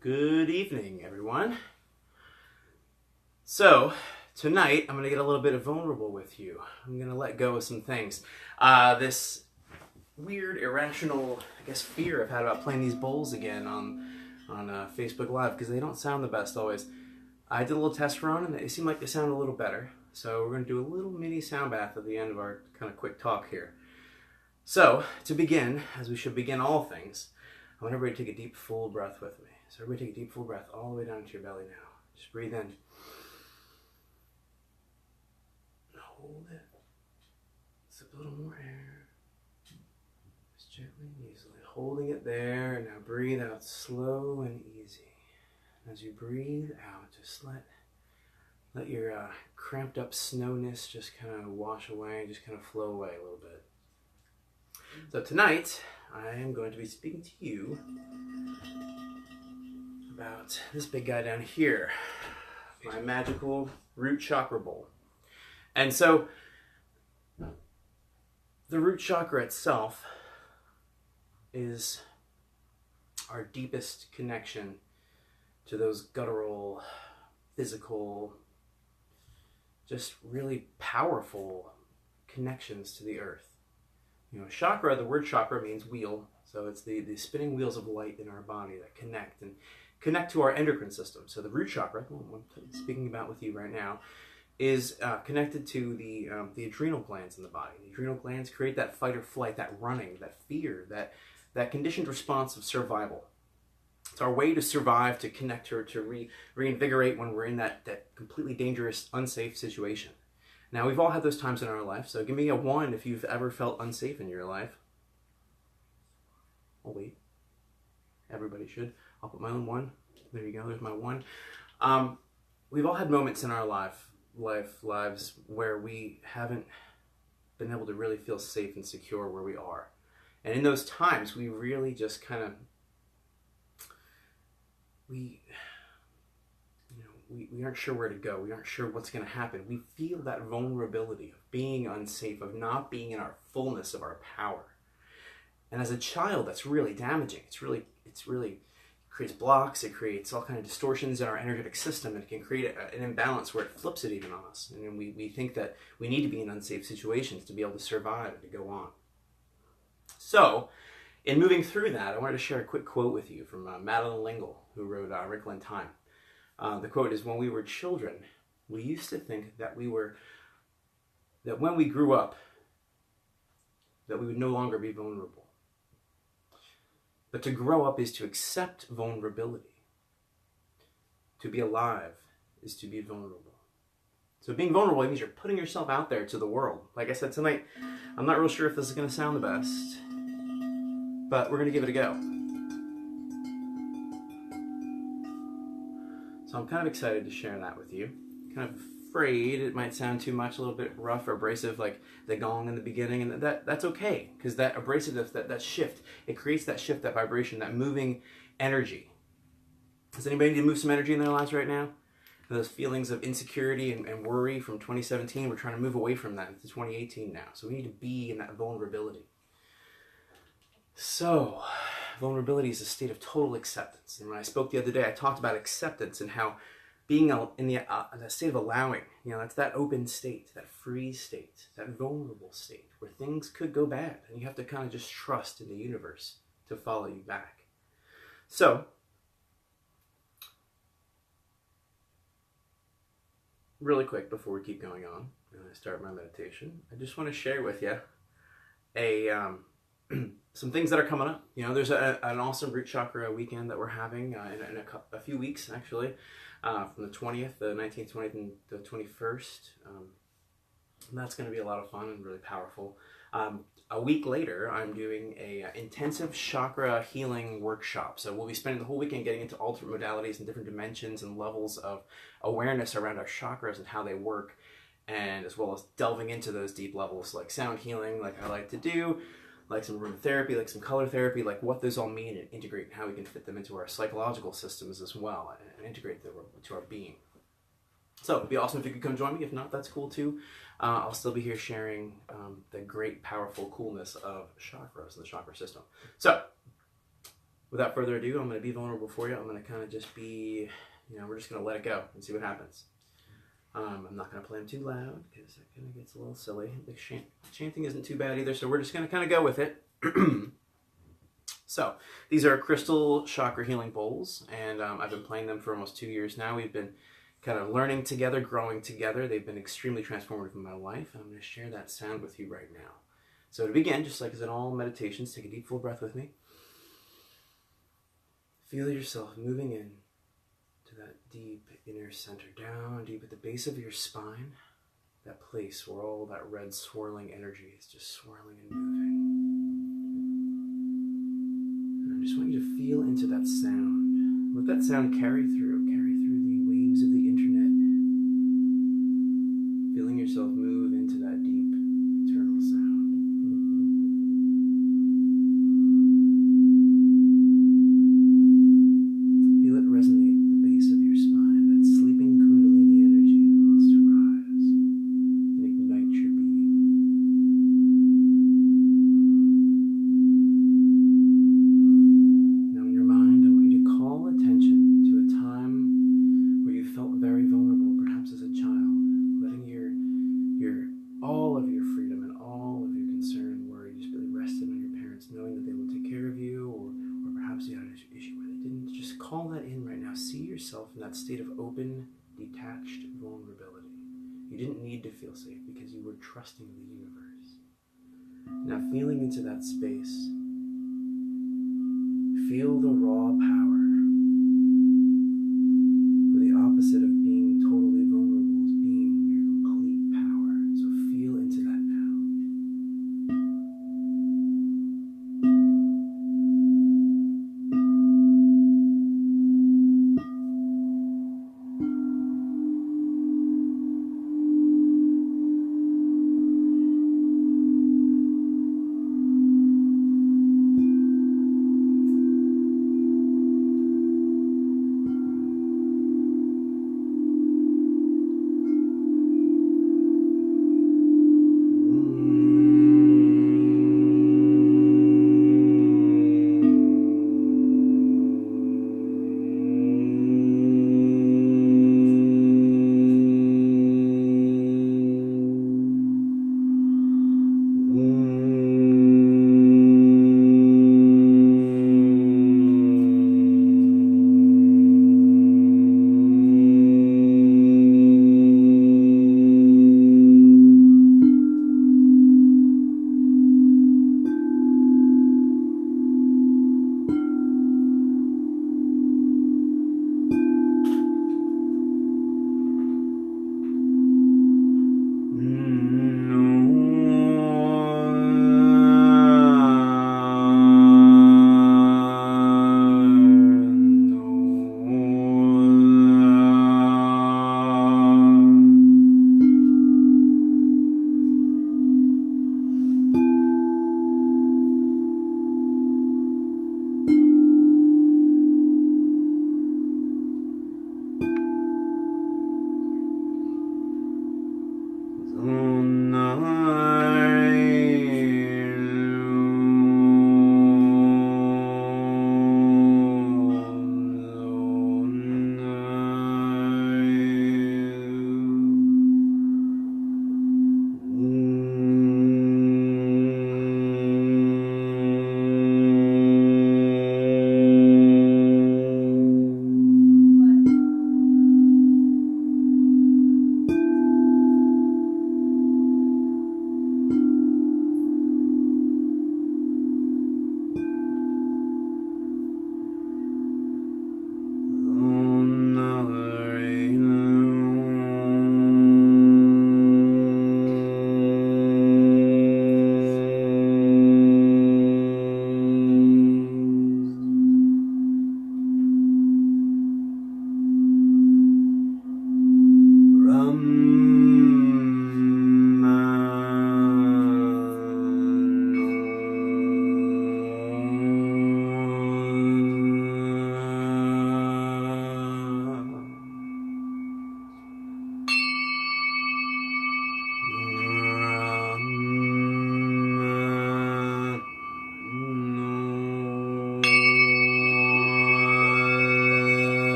Good evening, everyone. So, tonight I'm going to get a little bit vulnerable with you. I'm going to let go of some things. This weird, irrational, fear I've had about playing these bowls again on Facebook Live, because they don't sound the best always. I did a little test run, and they seem like they sound a little better. So we're going to do a little mini sound bath at the end of our kind of quick talk here. So, to begin, as we should begin all things, I want everybody to take a deep, full breath with me. So everybody take a deep, full breath all the way down to your belly now. Just breathe in. Hold it. Sip a little more air. Just gently and easily. Holding it there. And now breathe out slow and easy. As you breathe out, just let your cramped up snowness just kind of wash away, just kind of flow away a little bit. So tonight, I am going to be speaking to you about this big guy down here, my magical root chakra bowl. And so, the root chakra itself is our deepest connection to those guttural, physical, just really powerful connections to the earth. You know, chakra, the word chakra means wheel, so it's the spinning wheels of light in our body that connect to our endocrine system. So the root chakra, what I'm speaking about with you right now, is connected to the adrenal glands in the body. The adrenal glands create that fight or flight, that running, that fear, that conditioned response of survival. It's our way to survive, to connect or to reinvigorate when we're in that completely dangerous, unsafe situation. Now, we've all had those times in our life, so give me a 1 if you've ever felt unsafe in your life. Oh, wait. Everybody should. I'll put my own 1. There you go. There's my 1. We've all had moments in our lives where we haven't been able to really feel safe and secure where we are. And in those times, we really just kind of, we aren't sure where to go. We aren't sure what's going to happen. We feel that vulnerability of being unsafe, of not being in our fullness of our power. And as a child, that's really damaging. It's really creates blocks. It creates all kinds of distortions in our energetic system. And it can create an imbalance where it flips it even on us. And then we think that we need to be in unsafe situations to be able to survive and to go on. So, in moving through that, I wanted to share a quick quote with you from Madeline L'Engle, who wrote Wrinkle in Time. The quote is, "When we were children, we used to think that when we grew up, that we would no longer be vulnerable. But to grow up is to accept vulnerability. To be alive is to be vulnerable." So being vulnerable means you're putting yourself out there to the world. Like I said tonight, I'm not real sure if this is going to sound the best, but we're going to give it a go. So I'm kind of excited to share that with you. Kind of afraid it might sound too much, a little bit rough or abrasive, like the gong in the beginning, and that's okay, because that abrasiveness, that shift, it creates that shift, that vibration, that moving energy. Does anybody need to move some energy in their lives right now? Those feelings of insecurity and worry from 2017, we're trying to move away from that into 2018 now. So we need to be in that vulnerability. So, vulnerability is a state of total acceptance. And when I spoke the other day, I talked about acceptance and how being in the state of allowing, that's that open state, that free state, that vulnerable state where things could go bad. And you have to kind of just trust in the universe to follow you back. So, really quick before we keep going on and I start my meditation, I just want to share with you some things that are coming up. There's an awesome root chakra weekend that we're having in a few weeks, actually, from the 20th, the 19th, 20th, and the 21st. And that's going to be a lot of fun and really powerful. A week later, I'm doing a intensive chakra healing workshop. So we'll be spending the whole weekend getting into alternate modalities and different dimensions and levels of awareness around our chakras and how they work, and as well as delving into those deep levels like sound healing, like I like to do, like some aromatherapy, like some color therapy, like what those all mean, and integrate and how we can fit them into our psychological systems as well, and integrate them to our being. So it'd be awesome if you could come join me. If not, that's cool too. I'll still be here sharing the great, powerful coolness of chakras and the chakra system. So without further ado, I'm going to be vulnerable for you. I'm going to kind of just be, we're just going to let it go and see what happens. I'm not going to play them too loud because that kind of gets a little silly. The chanting isn't too bad either, so we're just going to kind of go with it. So, these are crystal chakra healing bowls, and I've been playing them for almost 2 years now. We've been kind of learning together, growing together. They've been extremely transformative in my life, and I'm going to share that sound with you right now. So to begin, just like as in all meditations, take a deep full breath with me. Feel yourself moving in to that deep inner center, down deep at the base of your spine, that place where all that red swirling energy is just swirling and moving. I just want you to feel into that sound. Let that sound carry through the waves of the internet. Feeling yourself move into that deep, eternal sound. Feel it resonate at the base of your spine, that sleeping kundalini energy that wants to rise and ignite your being. All of your freedom and all of your concern and worry just really rested on your parents, knowing that they will take care of you, or perhaps you had an issue where they didn't. Just call that in right now. See yourself in that state of open, detached vulnerability. You didn't need to feel safe because you were trusting the universe. Now, feeling into that space, feel the raw power. For the opposite of being totally vulnerable is being your complete power. So feel into that now.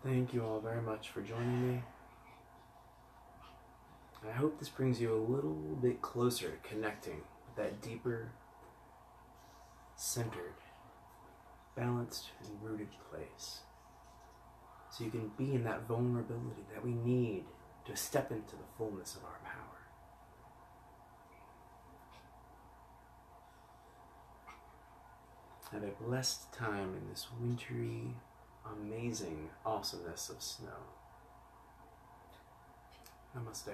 Thank you all very much for joining me. And I hope this brings you a little bit closer to connecting with that deeper, centered, balanced, and rooted place. So you can be in that vulnerability that we need to step into the fullness of our power. Have a blessed time in this wintry, amazing awesomeness of snow. Namaste.